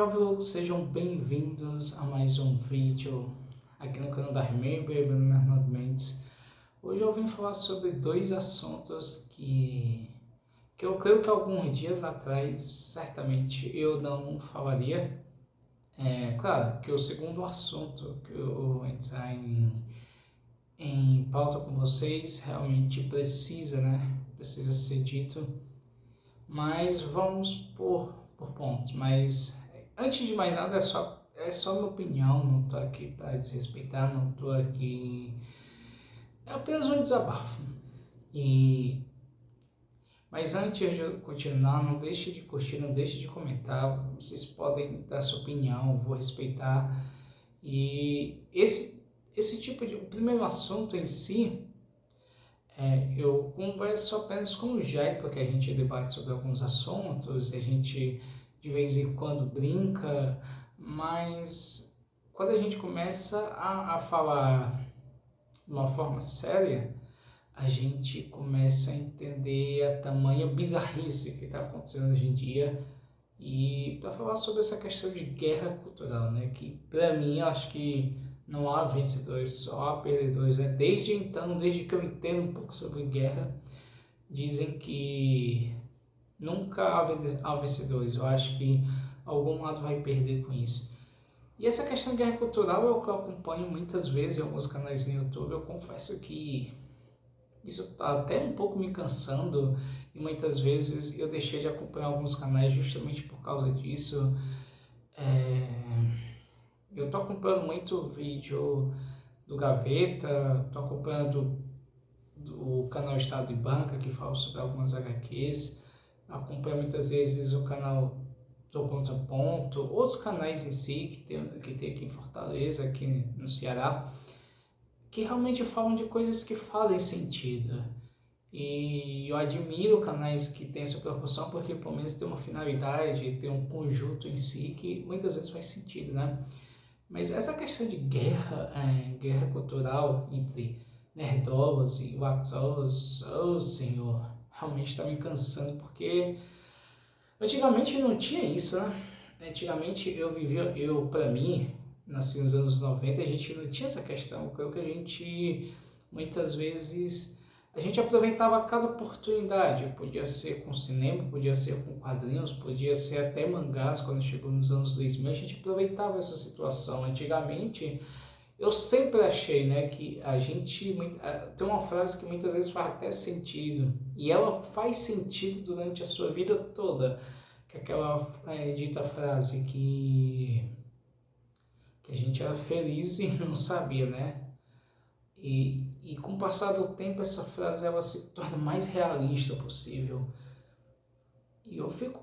jovens, sejam bem-vindos a mais um vídeo aqui no canal da Remember, meu nome é Arnaldo Mendes. Hoje eu vim falar sobre dois assuntos que eu creio que alguns dias atrás, certamente, eu não falaria. Claro que o segundo assunto que eu vou entrar em pauta com vocês realmente precisa, Precisa ser dito, mas vamos por pontos. Mas antes de mais nada, é só minha opinião, não estou aqui para desrespeitar, não estou aqui. É apenas um desabafo. Mas antes de eu continuar, não deixe de curtir, não deixe de comentar. Vocês podem dar sua opinião, eu vou respeitar. E esse tipo de. O primeiro assunto em si, eu converso apenas com o Jair, porque a gente debate sobre alguns assuntos, a gente de vez em quando brinca, mas quando a gente começa a falar de uma forma séria, a gente começa a entender a tamanha bizarrice que está acontecendo hoje em dia. E para falar sobre essa questão de guerra cultural, que para mim eu acho que não há vencedores, só há perdedores. Desde então, desde que eu entendo um pouco sobre guerra, dizem que nunca há vencedores. Eu acho que algum lado vai perder com isso. E essa questão de guerra cultural é o que eu acompanho muitas vezes em alguns canais no YouTube. Eu confesso que isso está até um pouco me cansando e muitas vezes eu deixei de acompanhar alguns canais justamente por causa disso. Eu estou acompanhando muito o vídeo do Gaveta, estou acompanhando o canal Estado de Banca, que fala sobre algumas HQs, acompanho muitas vezes o canal do Ponto a Ponto, outros canais em si que tem aqui em Fortaleza, aqui no Ceará, que realmente falam de coisas que fazem sentido. E eu admiro canais que têm essa preocupação porque pelo menos tem uma finalidade, tem um conjunto em si que muitas vezes faz sentido, Mas essa questão de guerra cultural entre nerdolas e watolas, oh senhor, realmente está me cansando porque antigamente não tinha isso, Antigamente para mim, nasci nos anos 90, a gente não tinha essa questão. Eu creio que a gente, muitas vezes, a gente aproveitava cada oportunidade. Podia ser com cinema, podia ser com quadrinhos, podia ser até mangás, quando chegou nos anos 2000, a gente aproveitava essa situação. Antigamente, eu sempre achei, que a gente tem uma frase que muitas vezes faz até sentido, e ela faz sentido durante a sua vida toda, que é aquela dita frase que a gente era feliz e não sabia, E com o passar do tempo essa frase ela se torna mais realista possível. E eu fico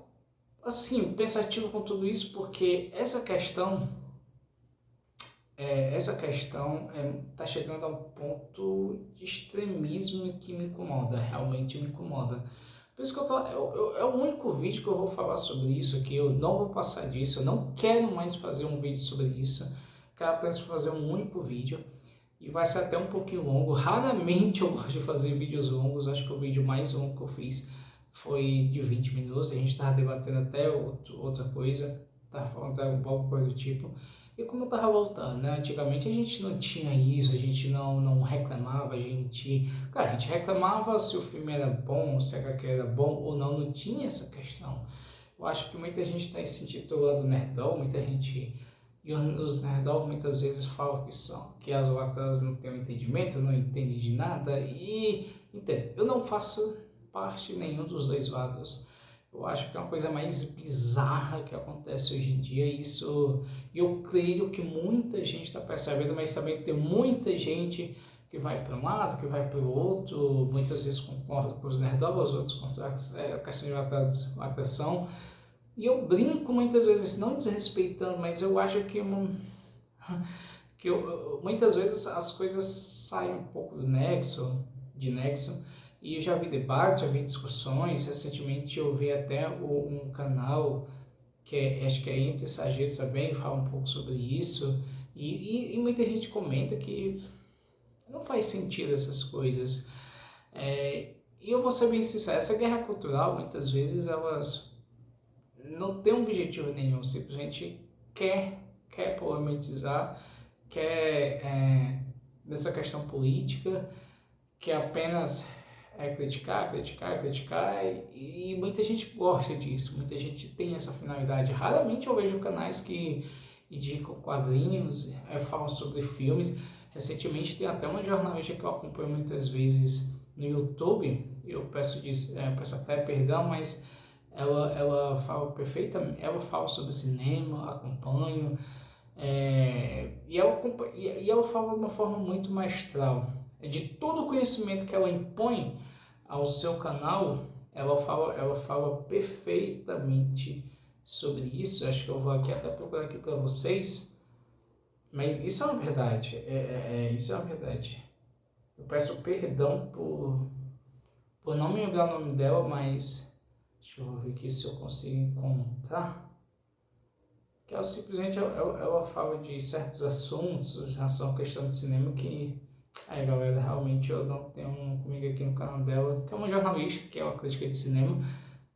assim pensativo com tudo isso porque essa questão está chegando a um ponto de extremismo que me incomoda, realmente me incomoda. Por isso que é o único vídeo que eu vou falar sobre isso aqui, eu não vou passar disso, eu não quero mais fazer um vídeo sobre isso, quero apenas fazer um único vídeo, e vai ser até um pouquinho longo, raramente eu gosto de fazer vídeos longos, acho que o vídeo mais longo que eu fiz foi de 20 minutos, a gente estava debatendo até outra coisa, estava falando Dragon Ball, coisa do tipo. E como eu estava voltando, antigamente a gente não tinha isso, a gente não reclamava, claro, a gente reclamava se o filme era bom, se a HQ era bom ou não tinha essa questão. Eu acho que muita gente está se intitulando nerdol, muita gente, e os nerdol muitas vezes falam que as outras não têm um entendimento, não entendem de nada, e entende, eu não faço parte nenhum dos dois lados. Eu acho que é uma coisa mais bizarra que acontece hoje em dia, e isso eu creio que muita gente está percebendo, mas também tem muita gente que vai para um lado, que vai para o outro, muitas vezes concorda com os nerdolas, outros contra a questão de lacração, e eu brinco muitas vezes, não desrespeitando, mas eu acho que, muitas vezes as coisas saem um pouco de nexo, e eu já vi debate, já vi discussões. Recentemente eu vi até um canal que acho que é Entre Sajetos também, fala um pouco sobre isso, e muita gente comenta que não faz sentido essas coisas. E eu vou ser bem sincero, essa guerra cultural muitas vezes elas não tem um objetivo nenhum, simplesmente quer problematizar, quer dessa questão política, quer apenas criticar, e muita gente gosta disso, muita gente tem essa finalidade. Raramente eu vejo canais que indicam quadrinhos, falam sobre filmes. Recentemente tem até uma jornalista que eu acompanho muitas vezes no YouTube, eu peço até perdão, mas ela fala perfeitamente, ela fala sobre cinema, acompanho, e ela fala de uma forma muito maestral. De todo o conhecimento que ela impõe ao seu canal, ela fala perfeitamente sobre isso. Acho que eu vou aqui até procurar aqui para vocês, mas isso é uma verdade, isso é uma verdade. Eu peço perdão por não me lembrar o nome dela, mas deixa eu ver aqui se eu consigo encontrar. Que ela simplesmente ela fala de certos assuntos em relação à questão do cinema que aí, galera, realmente eu não tenho comigo aqui no canal dela, que é uma jornalista, que é uma crítica de cinema,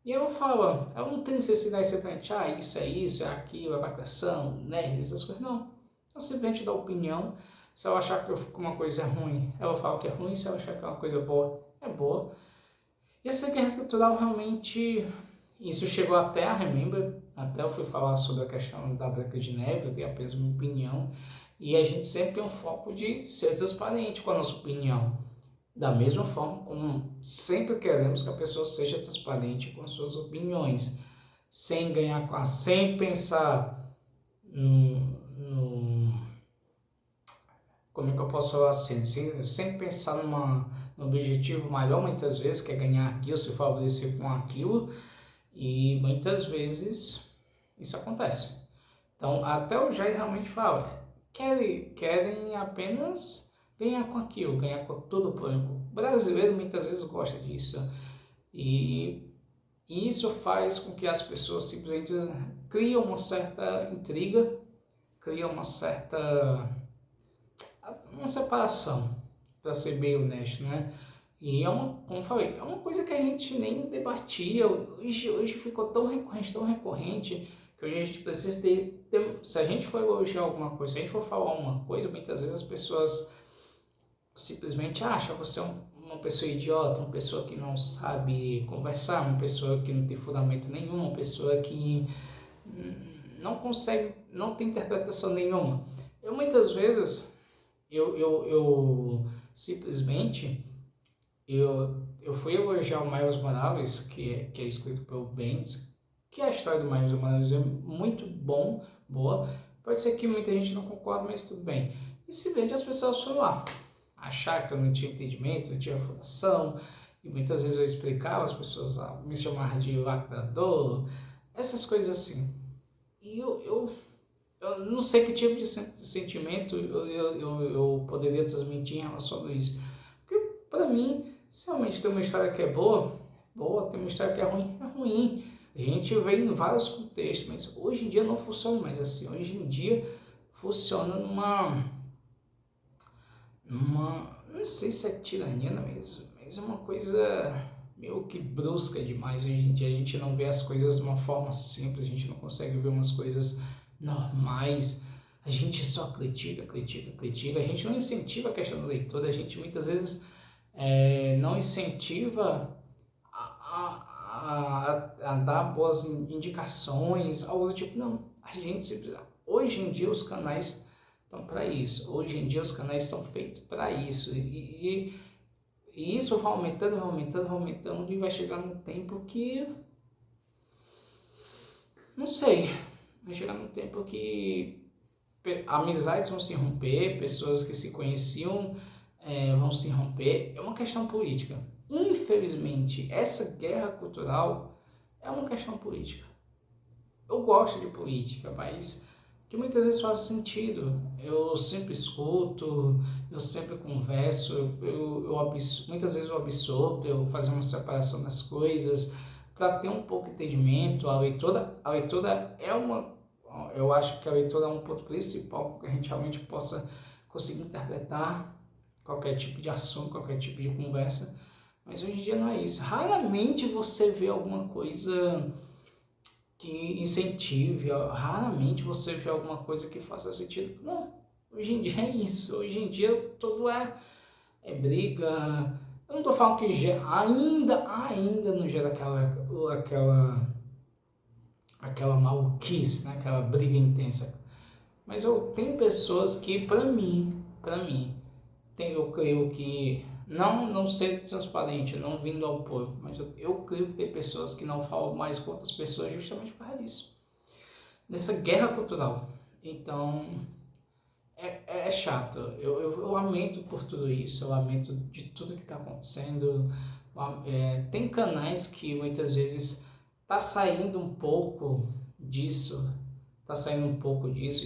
e ela fala, ela não tem necessidade de simplesmente, isso, é aquilo, é vacação, nerd, essas coisas, não. Ela simplesmente dá opinião. Se ela achar que uma coisa é ruim, ela fala que é ruim, se ela achar que é uma coisa boa, é boa. E essa guerra cultural realmente, isso chegou até a Remember, até eu fui falar sobre a questão da Branca de Neve, eu dei apenas minha opinião, e a gente sempre tem um foco de ser transparente com a nossa opinião. Da mesma forma como sempre queremos que a pessoa seja transparente com as suas opiniões, sem sem pensar como é que eu posso falar assim, sem pensar no objetivo maior, muitas vezes, que é ganhar aquilo, se favorecer com aquilo, e muitas vezes isso acontece. Então, até o Jair realmente fala, querem apenas ganhar com aquilo, ganhar com todo o público. O brasileiro muitas vezes gosta disso, e isso faz com que as pessoas simplesmente criam uma certa intriga, criam uma separação, para ser bem honesto, né? E como eu falei, é uma coisa que a gente nem debatia, hoje ficou tão recorrente, que hoje a gente precisa se a gente for elogiar alguma coisa, se a gente for falar uma coisa, muitas vezes as pessoas simplesmente acham você uma pessoa idiota, uma pessoa que não sabe conversar, uma pessoa que não tem fundamento nenhum, uma pessoa que não consegue, não tem interpretação nenhuma. Eu muitas vezes, eu simplesmente, eu fui elogiar o Miles Morales, que é escrito pelo Bendis, que a história do Miles Morales é muito boa. Pode ser que muita gente não concorde, mas tudo bem. E simplesmente as pessoas foram lá achar que eu não tinha entendimento, não tinha fundação, e muitas vezes eu explicava, as pessoas me chamavam de lacrador, essas coisas assim. E eu não sei que tipo de sentimento eu poderia transmitir em relação a isso. Porque, para mim, se realmente tem uma história que é boa, tem uma história que é ruim, é ruim. A gente vê em vários contextos, mas hoje em dia não funciona mais assim. Hoje em dia funciona não sei se é tirania mesmo, mas é uma coisa meio que brusca demais. Hoje em dia a gente não vê as coisas de uma forma simples, a gente não consegue ver umas coisas normais, a gente só critica, a gente não incentiva a questão do leitor, a gente muitas vezes não incentiva a dar boas indicações, algo do tipo, não, a gente simplesmente, hoje em dia os canais estão para isso, hoje em dia os canais estão feitos para isso, e isso vai aumentando, e vai chegar num tempo que, não sei, vai chegar num tempo que amizades vão se romper, pessoas que se conheciam vão se romper, é uma questão política. Infelizmente, essa guerra cultural é uma questão política. Eu gosto de política, mas que muitas vezes faz sentido. Eu sempre escuto, eu sempre converso, muitas vezes eu absorvo, eu fazer uma separação das coisas, para ter um pouco de entendimento. A leitura eu acho que a leitura é um ponto principal para que a gente realmente possa conseguir interpretar qualquer tipo de assunto, qualquer tipo de conversa, mas hoje em dia não é isso. Raramente você vê alguma coisa que incentive, raramente você vê alguma coisa que faça sentido. Não, hoje em dia é isso, hoje em dia tudo é briga. Eu não tô falando que ainda não gera aquela maluquice, né? Aquela briga intensa. Mas eu tenho pessoas que, eu creio que, não ser transparente, não vindo ao povo, mas eu creio que tem pessoas que não falam mais com outras pessoas justamente por causa disso. Nessa guerra cultural. Então, é chato. Eu lamento por tudo isso, eu lamento de tudo que está acontecendo. Tem canais que muitas vezes tá saindo um pouco disso,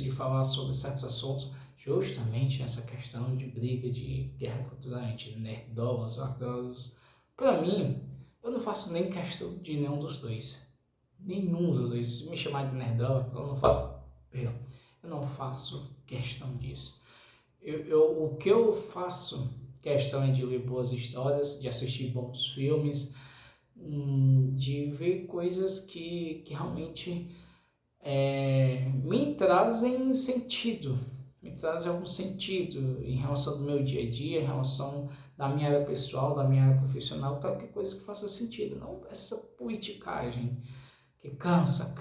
de falar sobre certos assuntos, justamente essa questão de briga, de guerra cultural entre nerdolas, ortodoxos. Para mim, eu não faço nem questão de nenhum dos dois. Nenhum dos dois. Se me chamar de nerdola, eu não faço questão disso. O que eu faço questão é de ler boas histórias, de assistir bons filmes, de ver coisas que realmente me trazem sentido, me trazem algum sentido em relação ao meu dia a dia, em relação da minha área pessoal, da minha área profissional, qualquer coisa que faça sentido, não essa politicagem que cansa.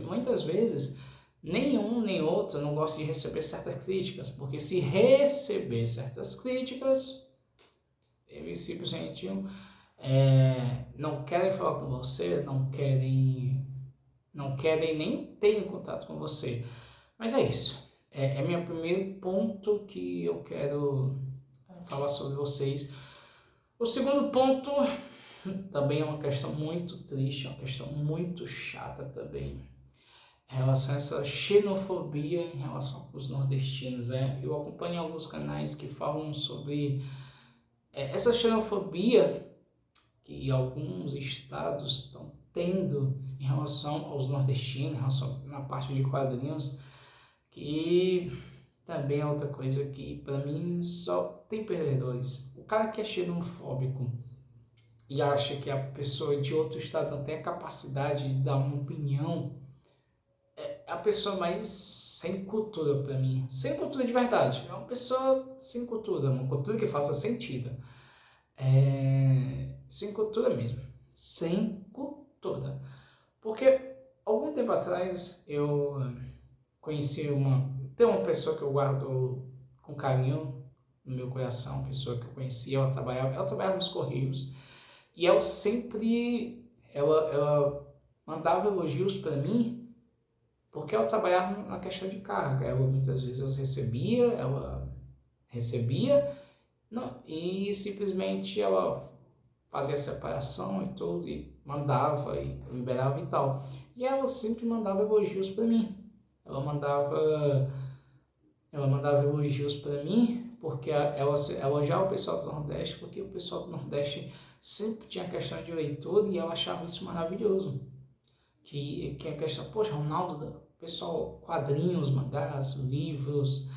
E muitas vezes nenhum nem outro não gosta de receber certas críticas, porque se receber certas críticas, eles simplesmente não querem falar com você, não querem nem ter contato com você. Mas é isso. É meu primeiro ponto que eu quero falar sobre vocês. O segundo ponto também é uma questão muito triste, uma questão muito chata também, em relação a essa xenofobia em relação aos nordestinos. Eu acompanho alguns canais que falam sobre essa xenofobia que alguns estados estão tendo em relação aos nordestinos, em relação na parte de quadrinhos, que também é outra coisa que para mim só tem perdedores. O cara que é xenofóbico e acha que a pessoa de outro estado não tem a capacidade de dar uma opinião, é a pessoa mais sem cultura para mim. Sem cultura de verdade. É uma pessoa sem cultura, uma cultura que faça sentido. Sem cultura mesmo. Sem cultura. Porque algum tempo atrás eu conheci tem uma pessoa que eu guardo com carinho no meu coração, uma pessoa que eu conheci, ela trabalhava nos Correios, e ela mandava elogios para mim, porque ela trabalhava na questão de carga. Ela muitas vezes ela recebia, não, e simplesmente ela fazia a separação e tudo, e mandava, e liberava e tal. E ela sempre mandava elogios para mim. Ela mandava elogios para mim, porque ela elogiava o pessoal do Nordeste, porque o pessoal do Nordeste sempre tinha questão de leitura e ela achava isso maravilhoso. Que a questão, poxa, Ronaldo, pessoal, quadrinhos, mangás, livros,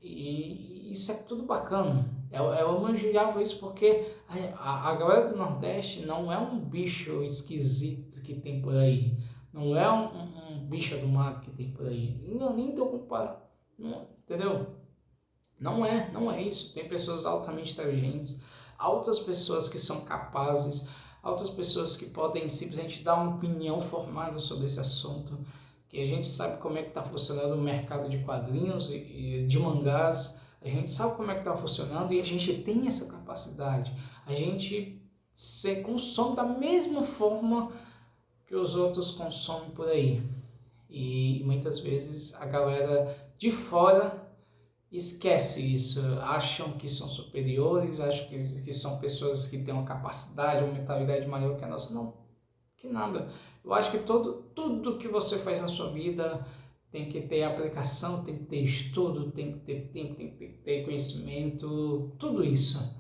e isso é tudo bacana. Ela elogiava isso porque a galera do Nordeste não é um bicho esquisito que tem por aí. Não é um bicho do mato que tem por aí. Nem tô comparando. Entendeu? Não é isso. Tem pessoas altamente inteligentes, altas pessoas que são capazes, altas pessoas que podem simplesmente dar uma opinião formada sobre esse assunto, que a gente sabe como é que está funcionando o mercado de quadrinhos e de mangás, a gente sabe como é que está funcionando e a gente tem essa capacidade. A gente se consome da mesma forma que os outros consomem por aí. E muitas vezes a galera de fora esquece isso, acham que são superiores, acham que são pessoas que têm uma capacidade, uma mentalidade maior que a nossa. Não, que nada. Eu acho que tudo que você faz na sua vida tem que ter aplicação, tem que ter estudo, tem que ter tempo, tem que ter conhecimento, tudo isso.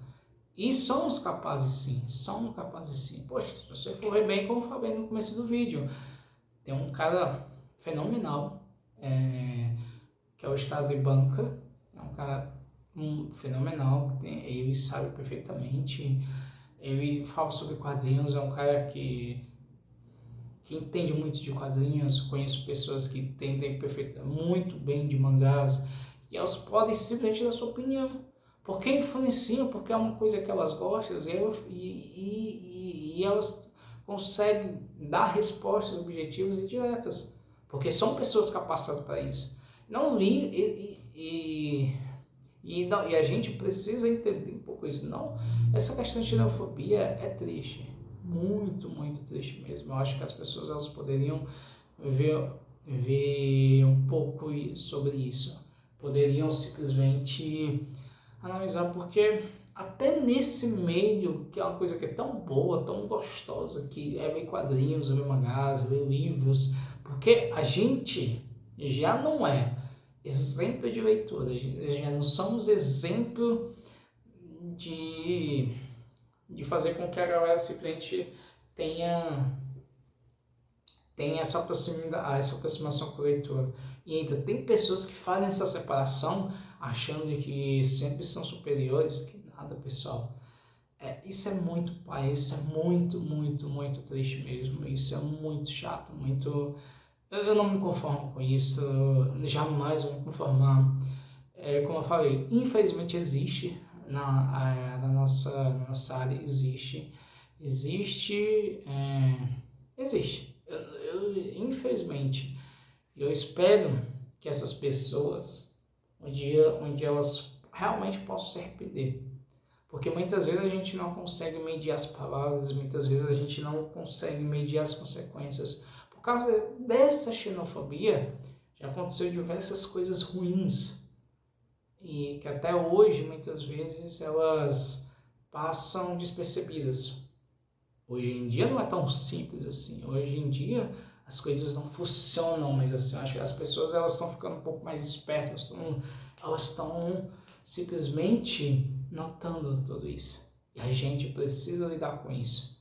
E somos capazes sim. Poxa, se você for ver bem, como eu falei no começo do vídeo, tem um cara fenomenal, que é o Estado de Banca, é um cara fenomenal, ele sabe perfeitamente, ele fala sobre quadrinhos, é um cara que que entende muito de quadrinhos, conheço pessoas que entendem muito bem de mangás, e elas podem simplesmente dar sua opinião, porque influenciam, porque é uma coisa que elas gostam, e elas conseguem dar respostas objetivas e diretas, porque são pessoas capacitadas para isso. Não e a gente precisa entender um pouco isso. Não, essa questão de xenofobia é triste, muito, muito triste mesmo. Eu acho que as pessoas elas poderiam ver um pouco sobre isso, poderiam simplesmente analisar, porque até nesse meio, que é uma coisa que é tão boa, tão gostosa, que é ver quadrinhos, ver mangás, ver livros, porque a gente já não é exemplo de leitura, já não somos exemplo de fazer com que a galera simplesmente tenha essa proximidade, essa aproximação com a leitura. E ainda tem pessoas que fazem essa separação achando que sempre são superiores, que nada, pessoal. Isso é muito pai, isso é muito, muito, muito triste mesmo, isso é muito chato, muito... Eu não me conformo com isso, jamais vou me conformar. Como eu falei, infelizmente existe na nossa área, existe. Infelizmente, eu espero que essas pessoas, um dia elas realmente possam se arrepender. Porque muitas vezes a gente não consegue medir as palavras, muitas vezes a gente não consegue medir as consequências. Por causa dessa xenofobia, já aconteceu diversas coisas ruins. E que até hoje, muitas vezes, elas passam despercebidas. Hoje em dia não é tão simples assim. Hoje em dia as coisas não funcionam mais assim. Eu acho que as pessoas elas estão ficando um pouco mais espertas, elas estão simplesmente notando tudo isso. E a gente precisa lidar com isso.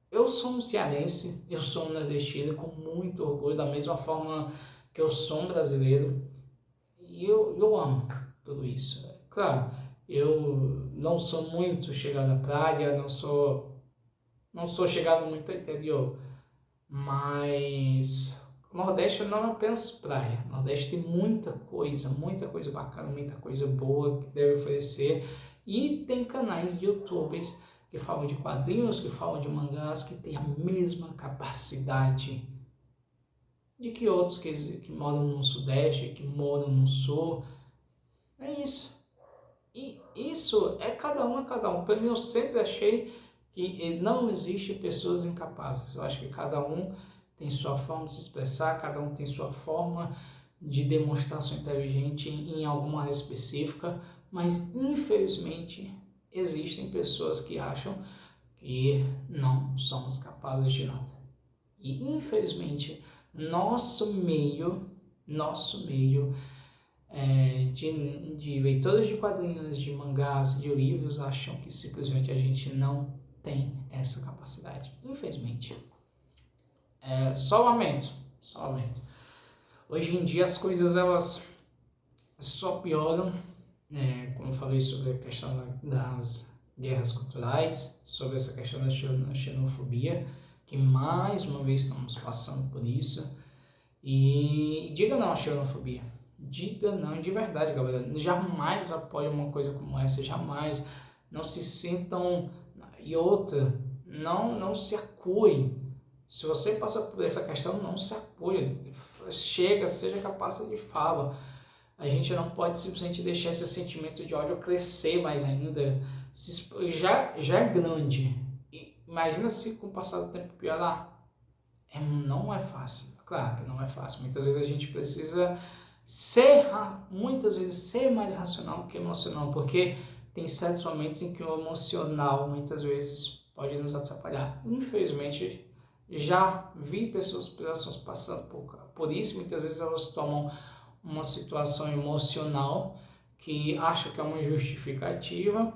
Eu sou um cearense, eu sou um nordestino com muito orgulho, da mesma forma que eu sou um brasileiro. E eu amo tudo isso. Claro, eu não sou muito chegado à praia, não sou chegado muito ao interior, mas o Nordeste não é apenas praia. O Nordeste tem muita coisa bacana, muita coisa boa que deve oferecer. E tem canais de YouTubers que falam de quadrinhos, que falam de mangás, que tem a mesma capacidade de que outros que moram no Sudeste, que moram no Sul. É isso. E isso é cada um. Para mim, eu sempre achei que não existe pessoas incapazes. Eu acho que cada um tem sua forma de se expressar, cada um tem sua forma de demonstrar sua inteligência em alguma área específica, mas infelizmente existem pessoas que acham que não somos capazes de nada. E infelizmente nosso meio de leitores de quadrinhos, de mangás, de livros, acham que simplesmente a gente não tem essa capacidade. Infelizmente. Só lamento. Hoje em dia as coisas elas só pioram, como eu falei sobre a questão das guerras culturais, sobre essa questão da xenofobia, que mais uma vez estamos passando por isso. E diga não à xenofobia. Diga não, de verdade, galera. Jamais apoie uma coisa como essa, jamais. Não se sintam... E outra, não se acuem. Se você passa por essa questão, não se acuem. Chega, seja capaz de fala. A gente não pode simplesmente deixar esse sentimento de ódio crescer mais ainda. Já é grande. E imagina se com o passar do tempo piorar. Não é fácil. Claro que não é fácil. Muitas vezes a gente precisa muitas vezes ser mais racional do que emocional, porque tem certos momentos em que o emocional muitas vezes pode nos atrapalhar. Infelizmente, já vi pessoas passando por isso. Muitas vezes elas tomam uma situação emocional que acham que é uma justificativa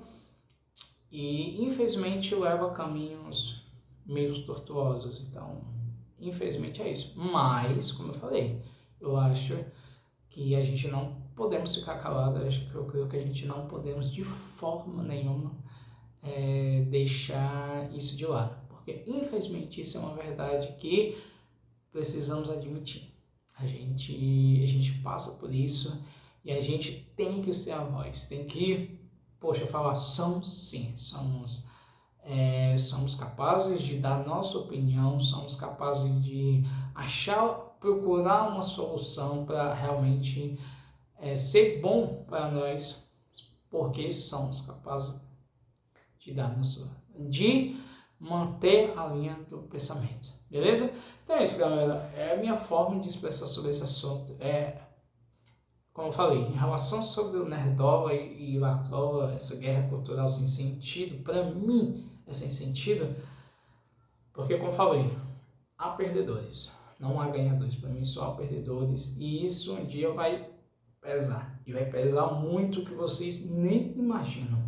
e infelizmente leva a caminhos meio tortuosos. Então, infelizmente é isso. Mas, como eu falei, eu acho que a gente não podemos ficar calado. Eu creio que a gente não podemos de forma nenhuma deixar isso de lado, porque infelizmente isso é uma verdade que precisamos admitir. A gente passa por isso e a gente tem que ser a voz, tem que, poxa, falar, somos sim, somos capazes de dar nossa opinião, somos capazes de procurar uma solução para realmente ser bom para nós, porque somos capazes de manter a linha do pensamento, beleza? Então é isso, galera, é a minha forma de expressar sobre esse assunto, como eu falei, em relação sobre o Nerdola e Latola, essa guerra cultural sem sentido, para mim é sem sentido, porque como eu falei, há perdedores, não há ganhadores, para mim só há perdedores, e isso um dia vai pesar, e vai pesar muito que vocês nem imaginam.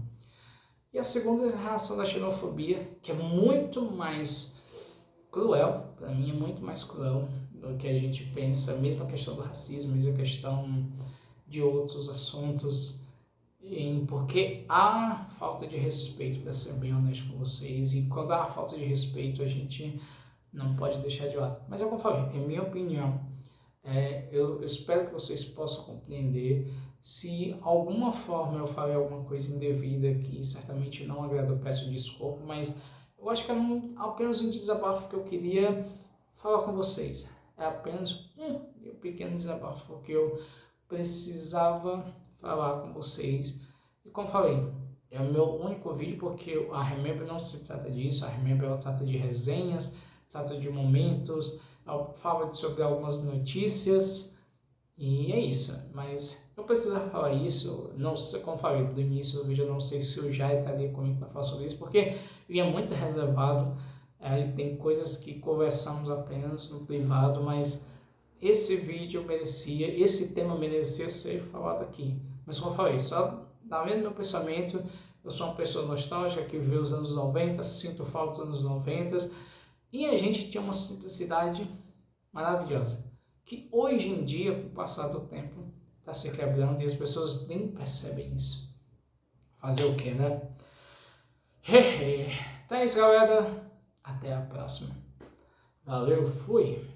E a segunda é a reação da xenofobia, que é muito mais cruel, para mim é muito mais cruel do que a gente pensa, mesmo a questão do racismo, mesmo a questão de outros assuntos, porque há falta de respeito, para ser bem honesto com vocês, e quando há falta de respeito a gente não pode deixar de lado. Mas é como eu falei, é minha opinião, eu espero que vocês possam compreender. Se alguma forma eu falei alguma coisa indevida que certamente não agradou, peço desculpa, mas eu acho que é apenas um desabafo que eu queria falar com vocês. É apenas um pequeno desabafo que eu precisava falar com vocês. E como falei, é o meu único vídeo porque a Remember não se trata disso. A Remember ela trata de resenhas, trata de momentos, ela fala sobre algumas notícias e é isso. Mas eu precisava falar isso, não sei, como falei do início do vídeo, eu não sei se eu já estaria comigo para falar sobre isso, porque eu é muito reservado, tem coisas que conversamos apenas no privado, mas esse vídeo merecia, esse tema merecia ser falado aqui. Mas como eu falei, só da vendo meu pensamento, eu sou uma pessoa nostálgica que viveu os anos 90, sinto falta dos anos 90, e a gente tinha uma simplicidade maravilhosa, que hoje em dia, com o passar do tempo, está se quebrando e as pessoas nem percebem isso. Fazer o que, né? Então é isso, galera. Até a próxima. Valeu, fui!